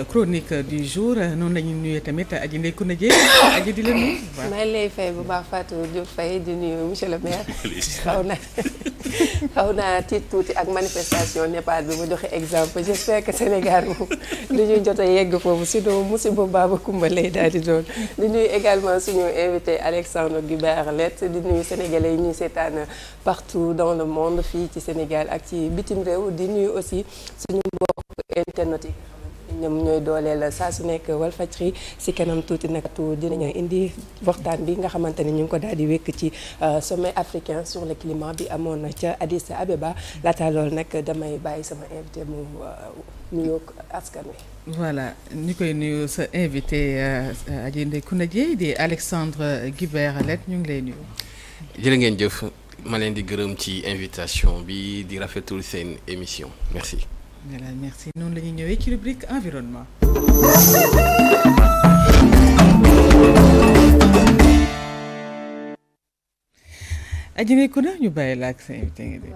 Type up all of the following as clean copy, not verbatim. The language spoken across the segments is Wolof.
chronique du jour noonu la ñuy nuyee tamit Adji Ndeye Kouna Dieye Adji di la nuyu. waaw maa ngi lay fay bu baax Fatou Diop Faye di nuyu monsieur le maire. xaw naa tiit tuuti ak manifestation Népal bi mu joxe exemple j'espère que Sénégal moom lu ñuy jot a yegg foofu sinon musiba baaba kumba lay daal di doon. di nuyu également suñu invité Alexandre Guibert Lett di nuyu sénégalais yi ñuy seetaan partout dans le monde fii ci Sénégal ak ci bitim réew di nuyu aussi suñu mbokk internet yi. ñoom ñooy dooleel saa su nekk Walfadjri si kanam tuuti nag dinañu indi waxtaan bi nga xamante ni ñu ngi ko daal di wékk ci sommet africain sur le climat bi amoon na ca Addis Abeba laata loolu nag damay bàyyi sama invité mu nuyoo askan wi. voilà ñu koy nuyu sa invité Adji Ndeye Kouna Dieye di Alexandre Guibert Lett ñu ngi lay nuyu. jërë ngeen jëf ma leen di gërëm ci invitation bi di rafetul seen émission merci. voilà merci noonu la ñuy ñëwee ci rubrique environnement. Adji Ndeye Kouna ñu bàyyi la ak sa invité nga dégg.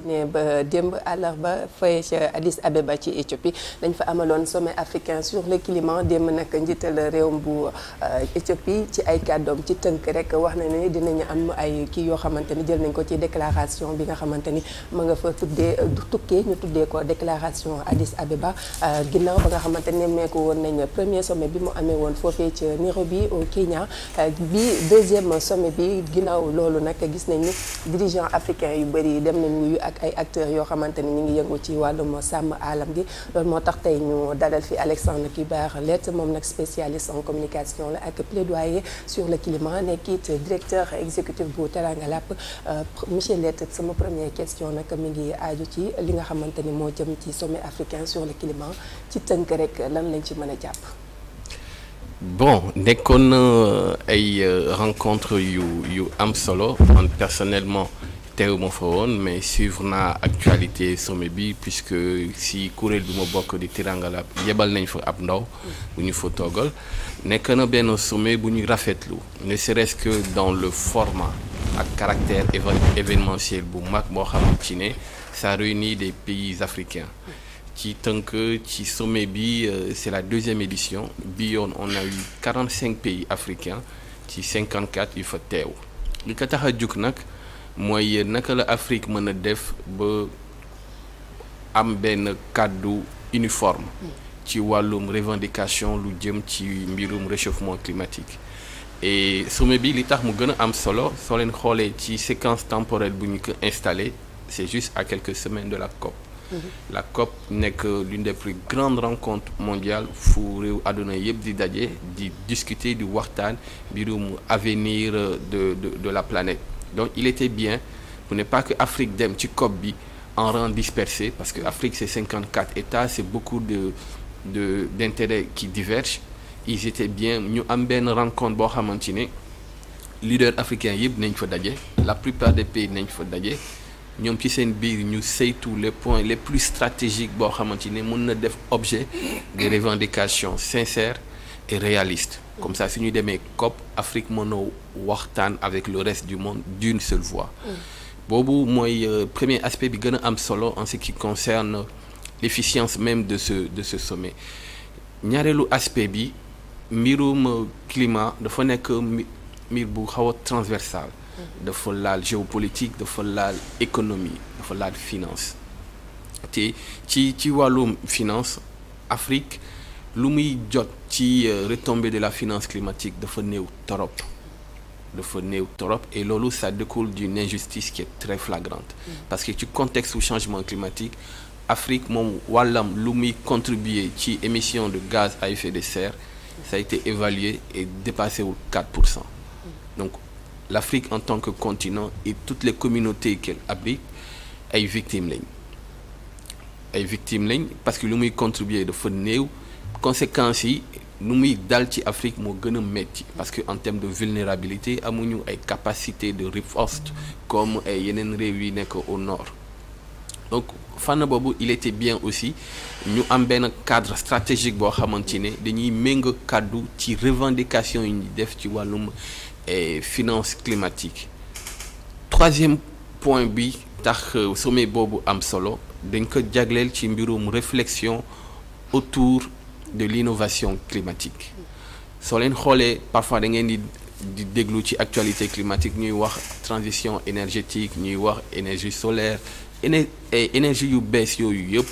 ne ba démb àllarba fay ca Addis Abeba ci Éthiopie dañ fa amaloon sommet africain sur le climat démb nag njiital réewum bu Éthiopie ci ay kàddoom ci tënk rek wax na ne dinañu am ay kii yoo xamante ni jël nañ ko ci déclaration bi nga xamante ni ma nga fa tukkee ñu tuddee ko déclaration Addis Abeba ginnaaw ba nga xamante ne meeku woon nañ premier sommet bi mu amee woon foofee ci Nairobi au Kenya bi deuxième sommet bi ginnaaw loolu nag gis nañ ni dirigeants africains yu bëri dem nañ wuyu ak ay acteurs yoo xamante ni ñu ngi yëngu ci wàllum sàmm alam gi loolu moo tax tey ñu dalal fi Alexandre Guibert Lett moom nag spécialiste en communication la ak plaidoyer sur le climat nekkit directeur exécutif bu Teranga Lab monsieur Lett sama première question nag mi ngi aaju ci li nga xamante ni moo jëm ci sommet africain sur le climat ci tënk rek lan lañ ci mën a jàpp. bon nekkoon na ay rencontre yu am solo man personnellement. teew ma fa woon mais suivre naa actualité sommet bi puisque si kuréel bi ma bokk di Teranga Lab yebal nañ fa ab ndaw bu ñu fa toogal nekk na benn sommet bu ñu rafetlu ne serait-ce que dans le format ak caractère événementiel bu mag boo xamante ne ça réunit des pays africains ci tënk ci sommet bi c'est la deuxième édition bi yoon on a eu 45 pays africains ci 54 yu fa teew li ko tax a jug nag mooy naka la Afrique mën a def ba am benn kàddu uniforme ci wàllum revendication lu jëm ci mbirum réchauffement climatique et sommet bi li tax mu gën a am solo soo leen xoolee ci séquence temporelle bu ñu ko installé c'est juste à quelques semaines de la COP. La COP nekk l'une des plus grandes rencontres mondiales fu réew àdduna yëpp di daje di discuter di waxtaan mbirum avenir de la planète. Donc il était bien pour ne pas que Afrique dem ci COP bi en rang dispersé parce que Afrique c'est 54 États c'est beaucoup d'intérêts qui divergent ils étaient bien ñu am benn rencontre boo xamante ne leaders africains yëpp nañ fa daje la plupart des pays nañ fa daje ñoom ci seen biir ñu saytu les points les plus stratégiques boo xamante ne mën na def objet de revendications sincères et réalistes comme ça su ñu demee COP Afrique mën a waxtaan avec le reste du monde d'une seule voix boobu mooy premier aspect bi gën a am solo en ce qui concerne l'efficience même de ce sommet ñaareelu aspect bi mbirum climat dafa nekk mbir bu xaw a transversal dafa laal géopolitique dafa laal économie dafa laal finance te ci wàllum finance Afrique lu muy jot ci retombée de la finance climatique dafa néew torop et loolu ça découle d'une injustice qui est très flagrante parce que ci contexte du changement climatique Afrique moom wàllam lu muy contribuer ci émission de gaz à effet de serre ça a été évalué et dépassé wul 4%. Donc l'Afrique en tant que continent et toutes les communautés qu'elle abrite ay victimes lañ parce que lu muy contribuer dafa néew conséquences yi nu muy dal ci Afrique moo gën a metti parce que en termes de vulnérabilité amuñu ay capacité de riposte comme ay yeneen réew yi nekk au nord donc fànn boobu il était bien aussi ñu am benn cadre stratégique boo xamante ne dañuy méng kàddu ci revendication yi ñu def ci wàllum finance climatique. Troisième point bi tax sommet boobu am solo dañ ko jagleel ci mbirum réflexion autour de l'innovation climatique soo leen xoolee parfois da ngeen di déglu ci actualité climatique ñuy wax transition énergétique ñuy wax énergie solaire énergie yu bees yooyu yëpp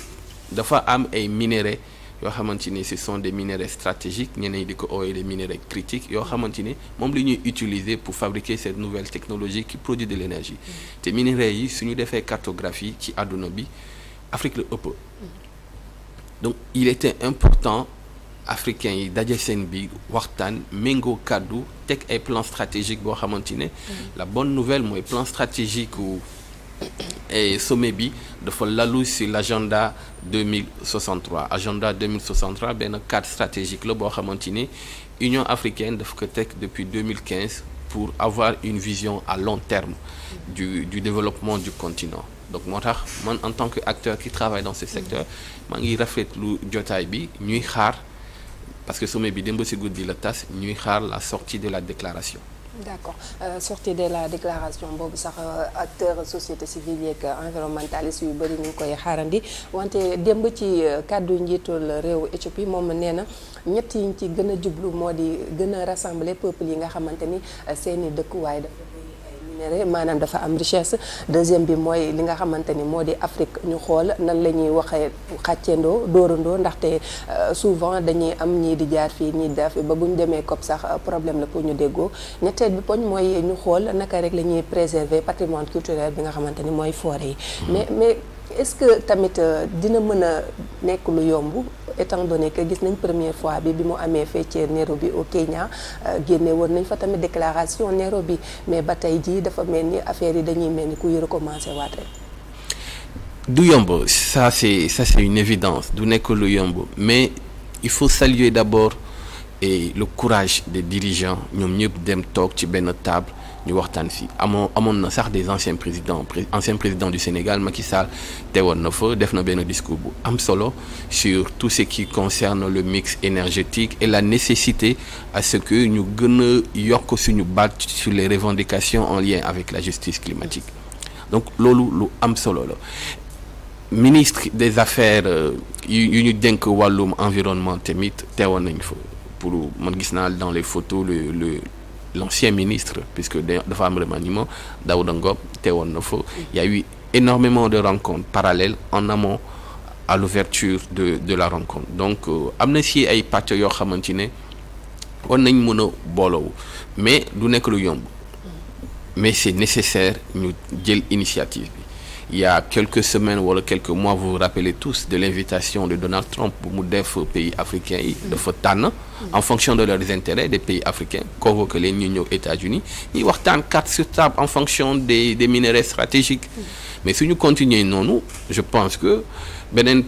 dafa am ay minéraux yoo xamante ni ce sont des minéraux stratégiques ñeneen di ko ooyee des minéraux critiques yoo xamante ni moom la ñuy utiliser pour fabriquer cette nouvelle technologie qui produit de l'énergie te minéraux yi suñu defee cartographie ci àdduna bi Afrique la ëpp donc il était important africains yi daje seen biir waxtaan méngoo kàddu teg ay plan stratégique boo xamante ne la bonne nouvelle mooy plan stratégique et sommet bi dafa lalu sur l'agenda 2063 benn cadre stratégique la boo xamante ni Union africaine daf ko teg depuis 2015 pour avoir une vision à long terme du développement du continent donc moo tax man en tant que acteur qui travaille dans ce secteur maa ngi rafetlu jotaay bi ñuy xaar parce que sommet bi démb si guddi la tas ñuy xaar la sortie de la déclaration. D'accord sortie de la déclaration boobu sax acteur société civile yeeg environnementaliste yu bëri ñu ngi koy xaarandi wante démb ci kàddu njiitul réew Éthiopie moom nee na ñett yi ñu ci gën a jublu moo di gën a rassembler peuple yi nga xamante ni seeni dëkkuwaay dafa maanaam dafa am richesse deuxième bi mooy li nga xamante ni moo di Afrique ñu xool nan la ñuy waxee xàccendoo dóorandoo ndaxte souvent dañuy am ñii di jaar fii ñii di def ba bu ñu demee COP sax problème la pour ñu déggoo ñetteel bi poñ mooy ñu xool naka rek la ñuy préserver patrimoine culturel bi nga xamante ni mooy forêt yi mais est-ce que tamit dina mën a nekk lu yomb étant donné que gis nañ première fois bi mu amee fee ci Nairobi au Kenya génne woon nañ fa tamit déclaration Nairobi mais ba tey jii dafa mel ni affaire yi dañuy mel ni kuy recommencer waat rek. du yomb ça c'est une évidence du nekk lu yomb mais il faut saluer d'abord le courage des dirigeants ñoom ñëpp dem toog ci benn table. ñu waxtaan fii amoon na sax des anciens présidents du Sénégal Macky Sall teewoon na fa def na benn discours bu am solo sur tout ce qui concerne le mix énergétique et la nécessité à ce que ñu gën a yokk suñu baat sur les revendications en lien avec la justice climatique donc loolu lu am solo la ministre des affaires yu ñu dénk wàllum environnement tamit teewoon nañ fa pour man gis naa dans les photos l'ancien ministre puisque dafa am remaniement Daouda Ngom teewoon na fa il y a eu énormément de rencontres parallèles en amont à l'ouverture de la rencontre donc am na si ay pàcc yoo xamante ne war nañ mën a booloo mais du nekk lu yomb mais c'est nécessaire ñu jël initiative bi il y a quelques semaines wala quelques mois vous vous rappelez tous de l'invitation de Donald Trump bu mu def pays africains yi dafa tànn en fonction de leurs intérêts des pays africains convoqué leen ñu ñëw États-Unis ñuy waxtaan carte sur table en fonction des minéraux stratégiques mais suñu continuer noonu je pense que beneen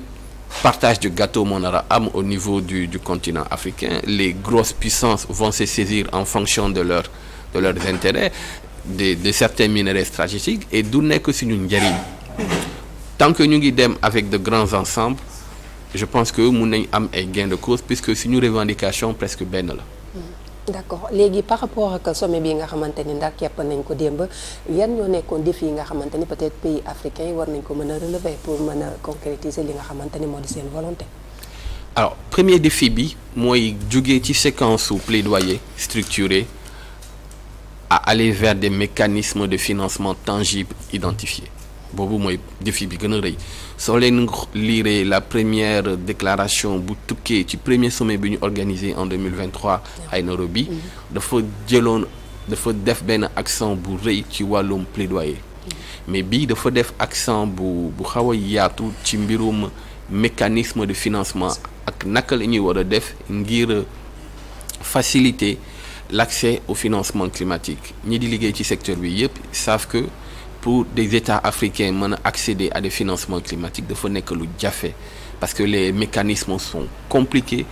partage du gâteau moo nar a am au niveau du continent africain les grosses puissances vont se saisir en fonction de leurs intérêts de certains minéraux stratégiques et du nekk suñu njëriñ tant que ñu ngi dem avec de grands ensembles je pense que mun nañ am ay gain de cause puisque suñu revendication presque benn la. D'accord léegi par rapport ak sommet bi nga xamante ni ndax képp nañ ko démb yan ñoo nekkoon défi yi nga xamante ni peut-être pays africains yi war nañ ko mën a relever pour mën a concrétiser li nga xamante ni moo di seen volonté. Alors premier défi bi mooy jógee ci séquence su plaidoyer structuré à aller vers des mécanismes de financement tangibles identifiés boobu mooy défi bi gën a rëy soo leen lire la première déclaration bu tukkee ci premier sommet bi ñu organisé en 2023 à Nairobi dafa def benn accent bu rëy ci wàllum plaidoyer mais bii dafa def accent bu xaw a yaatu ci mbirum mécanisme de financement ak naka la ñuy war a def ngir faciliter l'accès au financement climatique ñi di liggéey ci secteur bi yëpp savent que pour des États africains mën a accéder à des financements climatiques dafa nekk lu jafe parce que les mécanismes sont compliqués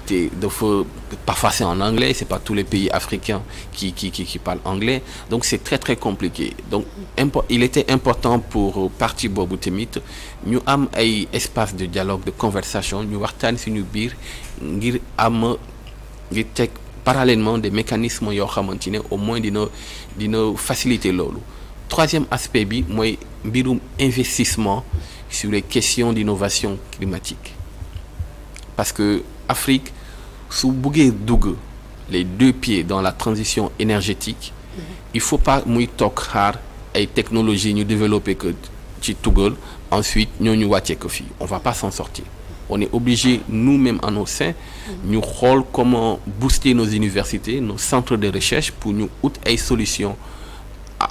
te dafa parfois c'est en anglais c'est pas tous les pays africains qui parlent anglais donc c'est très très compliqué donc il était important pour partie boobu tamit ñu am ay espace de dialogue de conversation ñu waxtaan suñu biir ngir teg parallèlement des mécanismes yoo xamante ne au moins dina faciliter loolu troisième aspect bi mooy mbirum investissement sur les questions d'innovation climatique parce que Afrique su buggee dugg les deux pieds dans la transition énergétique il faut pas muy toog xaar ay technologies ñu développer que ci tugal ensuite ñooñu wàccee ko fii on va pas s'en sortir on est obligé nous-mêmes en nos sein ñu xool comment booster nos universités nos centres de recherche pour ñu ut ay solutions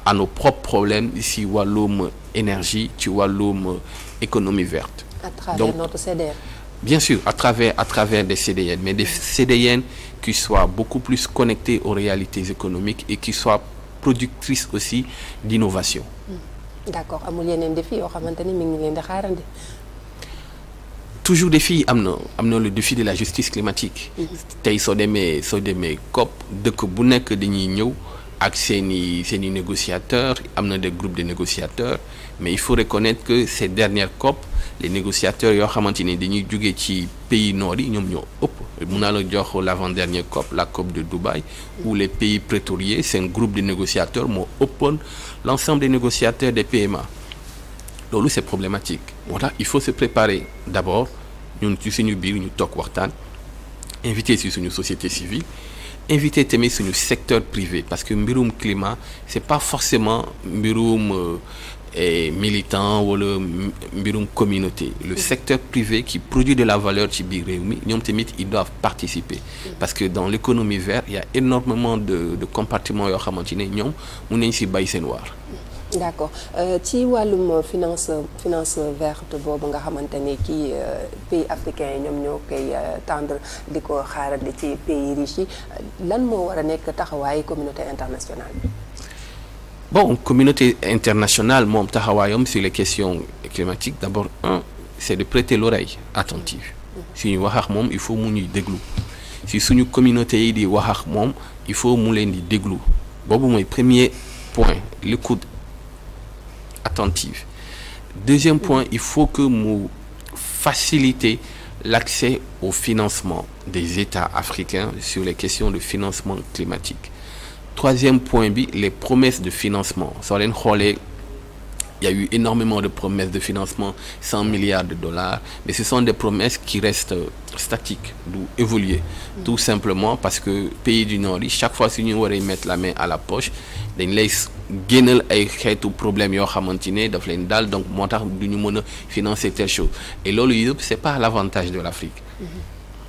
à nos propres problèmes ci wàllum énergie ci wàllum économie verte. À travers notre CDN. Bien sûr, à travers des CDN, mais des CDN qui soient beaucoup plus connectés aux réalités économiques et qui soient productrices aussi d'innovation. D'accord amul yeneen défi yoo xamante ni mi ngi leen di xaarandi. Toujours défi am na le défi de la justice climatique. tey soo demee COP dëkk bu nekk dañuy ñëw ak seeni négociateurs am na des groupes de négociateurs mais il faut reconnaître que ces dernières COP les négociateurs yoo xamante ni dañuy jóge ci pays nord yi ñoom ñoo ëpp mun naa la jox l'avant-dernière COP la COP de Dubaï où les pays pétroliers c'est un groupe de négociateurs moo ëppoon l'ensemble des négociateurs des PMA loolu c'est problématique moo tax il faut se préparer d'abord ñun ci suñu biir ñu toog waxtaan inviter ci suñu société civile inviter tamit suñu secteur privé parce que mbirum climat c'est pas forcément mbirum militant wala mbirum communauté le secteur privé qui produit de la valeur ci biir réew mi ñoom tamit ils doivent participer parce que dans l'économie verte il y a énormément de compartiments yoo xamante ne ñoom mun nañ ci bay seen waar. D'accord ci wàllum finance verte boobu nga xamante ni kii pays africains yi ñoom ñoo koy tendre di ko xaarandi ci pays riches yi lan moo war a nekk taxawaayu communauté internationale bi. Bon communauté internationale moom taxawaayam sur les questions climatiques d'abord c'est de prêter l'oreille attentive suñu wax ak moom il faut mu ñuy déglu si suñu communauté yi di wax ak moom il faut mu leen di déglu boobu mooy premier point l'écoute attentive. Deuxième point, il faut que mu faciliter l'accès au financement des États africains sur les questions de financement climatique. Troisième point bi les promesses de financement soo leen xoolee il y a eu énormément de promesses de financement 100 milliards de dollars mais ce sont des promesses qui restent statiques du évoluer tout simplement parce que pays du Nord yi chaque fois su ñu waree mettre la main à la poche dañ lay génnal ay xeetu problème yoo xamante ne daf leen daal donc moo tax du ñu mën a financer telle chose et loolu yëpp c'est pas l'avantage de l'Afrique.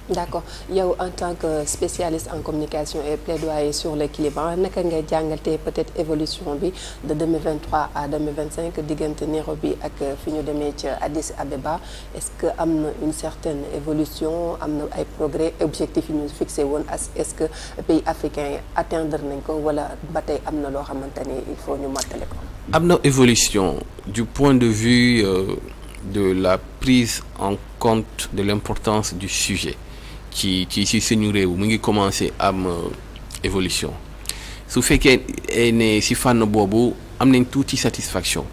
D'accord yow en tant que spécialiste en communication et plaidoyer sur le climat naka ngay jàngatee peut-être évolution bi de 2023 à 2025 diggante Nairobi ak fi ñu demee ca Addis Abeba est-ce que am na une certaine évolution am na ay progrès objectifs yi ñu fixé woon est-ce que pays africains yi atteindre nañ ko wala ba tey am na loo xamante ni il faut ñu mottale ko. am na évolution du point de vue de la prise en compte de l'importance du sujet. ci suñu réew mu ngi commencer am évolution su fekkee ne ci fànn boobu am nañ tuuti satisfaction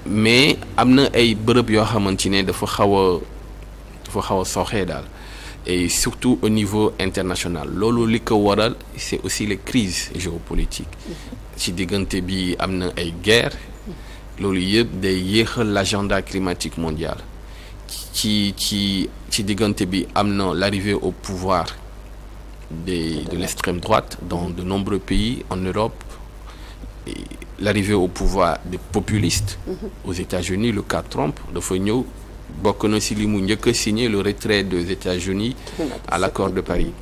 mais am na ay bërëb yoo xamante ne dafa xaw a sooxee daal et surtout au niveau international loolu li ko waral c'est aussi les crises géopolitiques ci diggante bi am na ay guerre loolu yëpp day yéexal l'agenda climatique mondial ci diggante bi am na l'arrivée au pouvoir de l'extrême droite dans de nombreux pays en Europe et l'arrivée au pouvoir des populistes aux États-Unis le cas Trump dafa ñëw bokk na ci li mu njëkk a signé le retrait des États-Unis à l'accord de Paris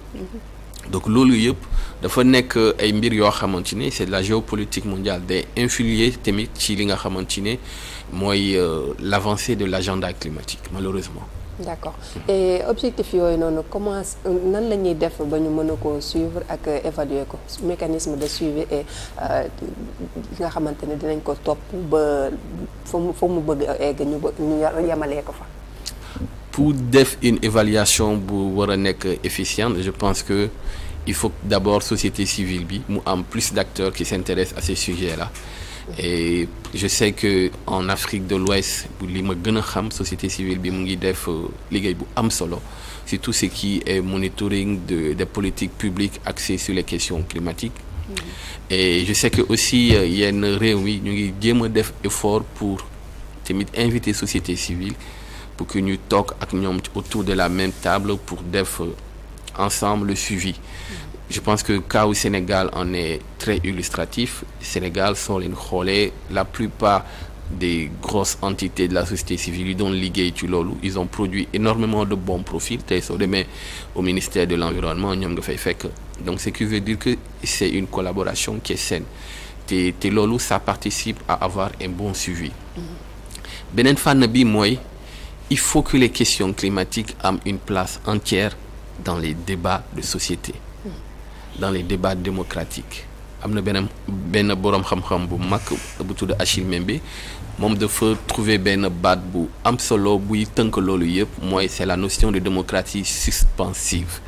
donc loolu yëpp dafa nekk ay mbir yoo xamante ne c'est de la géopolitique mondiale day influer tamit ci li nga xamante ne mooy l'avancée de l'agenda climatique malheureusement. D'accord et objectif yooyu noonu comment nan la ñuy def ba ñu mën a ko suivre ak évaluer ko mécanisme de suivi et nga xamante ne dinañ ko topp ba fa mu bëgg a egg ñu yemalee ko fa. Pour def une évaluation bu war a nekk efficiente je pense que il faut d'abord société civile bi mu am plus d'acteurs qui s'intéressent à ces sujets-là. Et je sais que en Afrique de l'Ouest li ma gën a xam société civile bi mu ngi def liggéey bu am solo c'est tout ce qui est monitoring des politiques publiques axées sur les questions climatiques. Et je sais que aussi yenn réew mi ñu ngi jéem a def effort pour tamit invité société civile pour que ñu toog ak ñoom autour de la même table pour def ensemble le suivi. Je pense que cas au Sénégal en est très illustratif. Sénégal soo leen xoolee la plupart des grosses entités de la société civile yi doon liggéey ci loolu ils ont produit énormément de bons profils tey soo demee au ministère de l'environnement ñoom nga fay fekk donc ce qui veut dire que c'est une collaboration qui est saine te loolu ça participe à avoir un bon suivi. Beneen fànn bi mooy il faut que les questions climatiques am une place entière dans les débats de société, dans les débats démocratiques. Am na benn boroom xam-xam bu mag bu tudd Achille Mbembe moom dafa trouver benn baat bu am solo buy tënk loolu yëpp mooy c'est la notion de démocratie suspensive.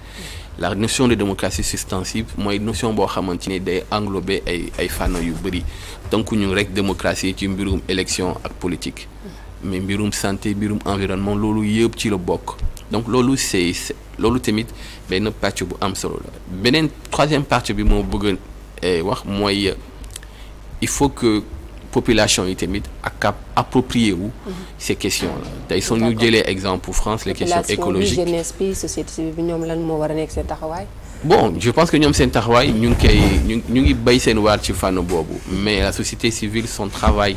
La notion de démocratie suspensive mooy notion boo xamante ni day englober ay fànn yu bëri donc ñu rek démocratie ci mbirum élection ak politique mais mbirum santé mbirum environnement loolu yëpp ci la bokk donc loolu loolu tamit benn pàcc bu am solo la beneen troisième partie bi moo bëgg wax mooy il faut que population yi tamit approprier wu ces questions là tey soo ñu jëlee exemple pour France les questions écologiques jeunesse bi société civile bi ñoom lan moo war a nekk seen taxawaay. Bon je pense que ñoom seen taxawaay ñu ngi bay seen waar ci fànn boobu mais la société civile son travail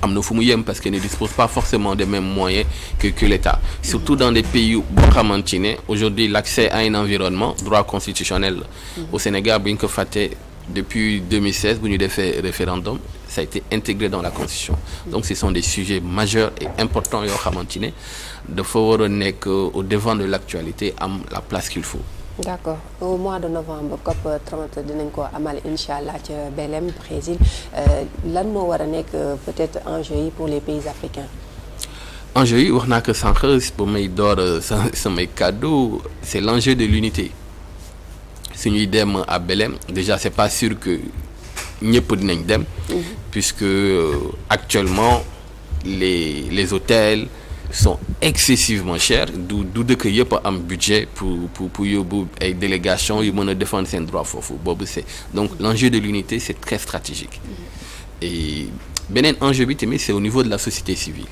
am na fu mu yem parce qu'elle ne dispose pas forcément des mêmes moyens que l'État surtout dans des pays boo xamante ne aujourd'hui l'accès à un environnement droit constitutionnel au Sénégal bu ñu ko fàtte depuis 2016 bu ñu defee référendum ça a été intégré dans la Constitution donc ce sont des sujets majeurs et importants yoo xamante ne dafa war a nekk au devant de l'actualité am la place qu'il faut. D'accord au mois de novembre COP 30 dinañ ko amal incha allah ca Belém Brésil lan moo war a nekk peut-être enjeu yi pour les pays africains. Enjeu yi wax naa ko sànq ba may door samay kàddu c'est l'enjeu de l'unité su ñuy dem à Belém déjà c'est pas sûr que ñëpp dinañ dem puisque actuellement les hôtels sont excessivement chers du dëkk yëpp a am budget pour yóbbu ay délégations yu mën a défendre seen droit foofu boobu c'est donc l'enjeu de l'unité c'est très stratégique et beneen enjeu bi tamit c'est au niveau de la société civile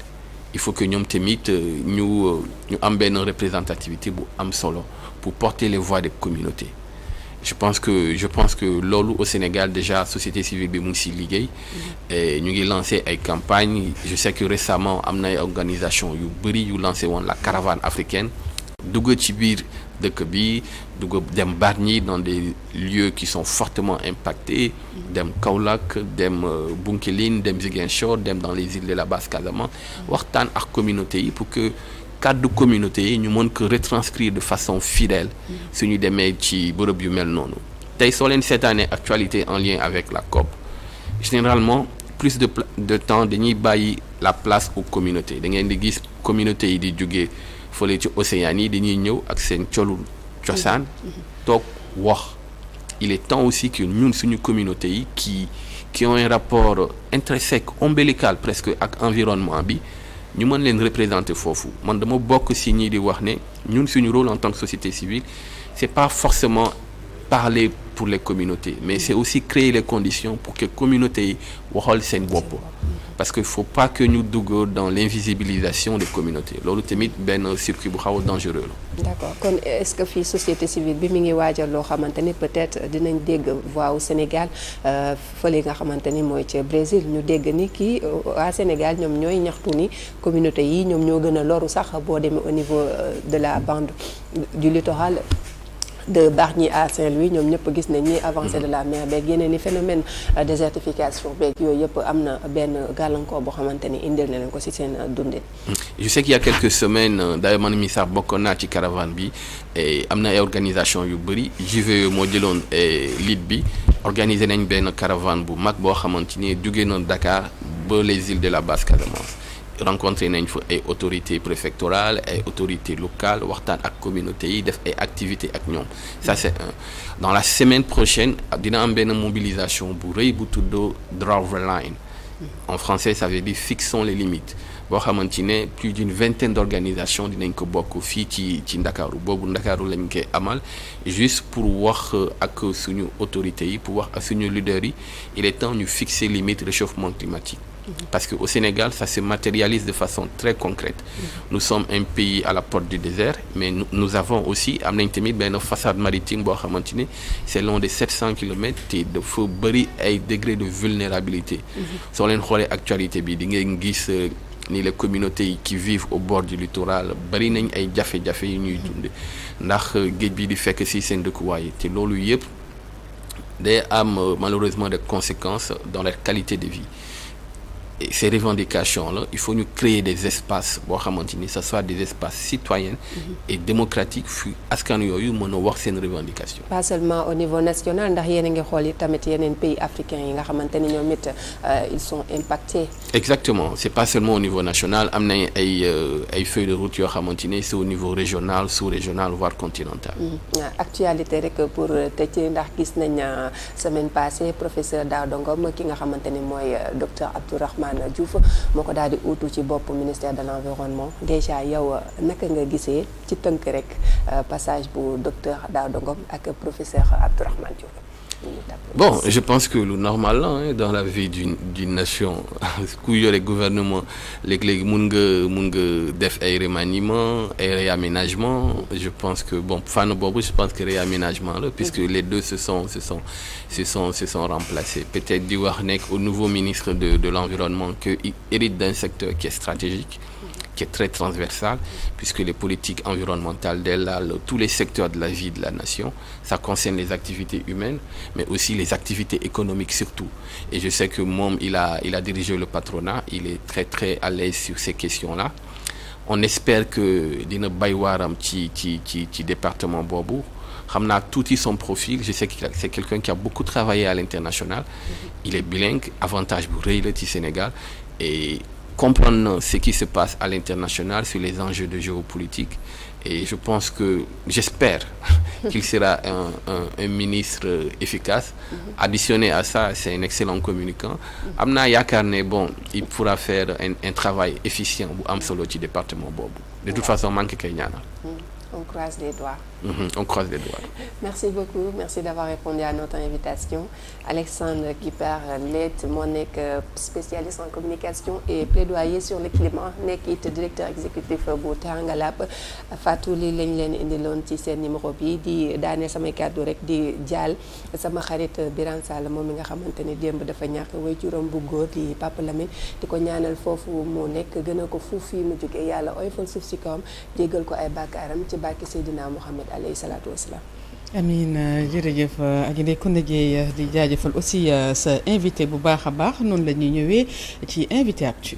il faut que ñoom tamit ñu am benn représentativité bu am solo pour porter les voix des communautés je pense que loolu au Sénégal déjà société civile bi mu ngi si liggéey et ñu ngi lancé ay campagnes je sais que récemment am na ay organisation yu bëri yu lancé woon la caravane africaine dugg ci biir dëkk bi dugg dem Bargny dans des lieux qui sont fortement impactés dem Kaolack dem Bounkiling dem Ziguinchor dem dans les îles de la Basse-Casamance waxtaan ak communauté yi pour que cadre communauté yi ñu mën ko retranscrire de façon fidèle suñu demee ci bërëb yu mel noonu tey soo leen seetaanee actualité en lien avec la COP généralement plus de temps dañuy bàyyi la place aux communautés da ngeen di gis communauté yi di jógee fële ci océan yi dañuy ñëw ak seen colu cosaan toog wax il est temps aussi que ñun suñu communauté yi qui ont un rapport intrinsèque ombilical presque ak environnement bi ñu mën leen représenter foofu man dama bokk ci ñi di wax ne ñun suñu rôle en tant que société civile c'est pas forcément parler pour les communautés mais c'est aussi créer les conditions pour que communautés yi waxal seen bopp parce que faut pas que ñu dugg dans l'invisibilisation des communautés loolu tamit benn circuit bu xaw a dangereux la. D'accord kon est-ce que fii société civile bi mi ngi waajal loo xamante ni peut-être dinañ dégg voix au Sénégal fële nga xamante ni mooy ca Brésil ñu dégg ni kii à Sénégal ñoom ñooy ñaxtu ni communauté yi ñoom ñoo gën a loru sax boo demee au niveau de la bande du littoral. De Bargny à Saint-Louis ñoom ñëpp gis nañ ni avancée de la mer beeg yeneen i phénomène désertification beeg yooyu yëpp am na benn gàllankoor boo xamante ni indil na leen ko ci seen dundin. Je sais qu'il y a quelques semaines d'ailleurs man mi sax bokkoon naa ci caravane bi et am na ay organisation yu bëri JVE moo jëloon lead bi organiser nañ benn caravane bu mag boo xamante ni jóge na Dakar ba les îles de la Basse-Casamance. Rencontré nañ fa ay autorités préfectorales ay autorités locales waxtaan ak communauté yi def ay activités ak ñoom ça c'est un dans la semaine prochaine dina am benn mobilisation bu rëy bu tudd Draw the Line en français ça veut dire fixons les limites boo xamante ne plus d'une vingtaine d'organisations dinañ ko bokk fii ci Ndakaaru boobu Ndakaaru lañ koy amal juste pour wax ak suñu autorités yi pour wax ak suñu leaders yi il est temps ñu fixer limite réchauffement climatique Parce qu'au Sénégal, ça se matérialise de façon très concrète. Nous sommes un pays à la porte du désert, mais nous avons aussi am nañ tamit benn façade maritime boo xamante ni c'est long de 700 kilomètres te dafa bëri ay degré de vulnérabilité. Soo leen xoolee actualité bi di ngeen gis ni les communautés qui vivent au bord du littoral bëri nañ ay jafe-jafe yu ñuy dund ndax géej bi di fekk ci seen dëkkuwaay te loolu yëpp day am malheureusement des conséquences dans leur qualité de vie. Et ces revendications-là, il faut nous créer des espaces boo xamante ni ça soit des espaces citoyens et démocratiques fu askan yooyu mën a wax seen revendication. Pas seulement au niveau national ndax yéen a ngi xool tamit yeneen pays africains yi nga xamante ni ñoom it ils sont impactés. Exactement, c'est pas seulement au niveau national am nañ ay feuilles de route yoo xamante ni c'est au niveau régional, sous-régional voire continental. Actualité rek pour tëj ndax gis nañ semaine passée professeur Daouda Ngom ki nga xamante ni mooy docteur Abdourahmane Diouf moo ko daal di uutu ci bopp ministère de l'environnement déjà yow naka nga gisee ci tënk rek passage bu docteur Daouda Ngom ak professeur Abdourahmane Diouf. Bon, je pense que le normal là dans la vie d'une nation ku yore gouvernement léeg-léeg mun nga def ay remaniement ay réaménagement. Je pense que bon fànn boobu je pense que réaménagement là puisque les deux se sont remplacés. Peut-être di wax nekk au nouveau ministre de l'environnement que il hérite d'un secteur qui est stratégique, qui est très transversal, puisque les politiques environnementales délalent tous les secteurs de la vie de la nation. Ça concerne les activités humaines, mais aussi les activités économiques surtout. Et je sais que moom il a dirigé le patronat, il est très très à l'aise sur ces questions-là. On espère que dina bay waaram ci département boobu. Xam naa tuuti son profil, je sais que c'est quelqu'un qui a beaucoup travaillé à l'international. Il est bilingue, avantage bu rëy la ci Sénégal et comprendre ce qui se passe à l'international sur les enjeux de géopolitique. Et je pense que, j'espère qu'il sera un ministre efficace. Additionné à ça, c'est un excellent communicant. Am naa yaakaar ne bon, il pourra faire un travail efficient bu am solo ci département boobu. De toute façon, maa ngi koy ñaanal. On croise les doigts. On croise les doigts. Merci beaucoup. Merci d'avoir répondu à notre invitation. Alexandre Guibert-Lett moo nekk spécialiste en communication et plaidoyer sur le climat nekk it directeur exécutif bu Teranga Lab. Fatou li lañ leen indiloon ci seen numéro bi di daane samay kàddu rek di jaal sama xarit Birane Sall moom mi nga xamante ni démb dafa ñàkk waajuram bu góor di Papa Lamine di ko ñaanal foofu mu nekk gën a ko fuuf fii mu jógee yàlla oyofal suuf si kawam jéggal ko ay bàkkaaram ci bàkki Seydina Mohamed alayhi salaatu wasalaam. amiin jërëjëf Adji Ndeye Kounda Dieye di jaajëfal aussi sa invité bu baax a baax noonu la ñuy ñëwee ci invité actu.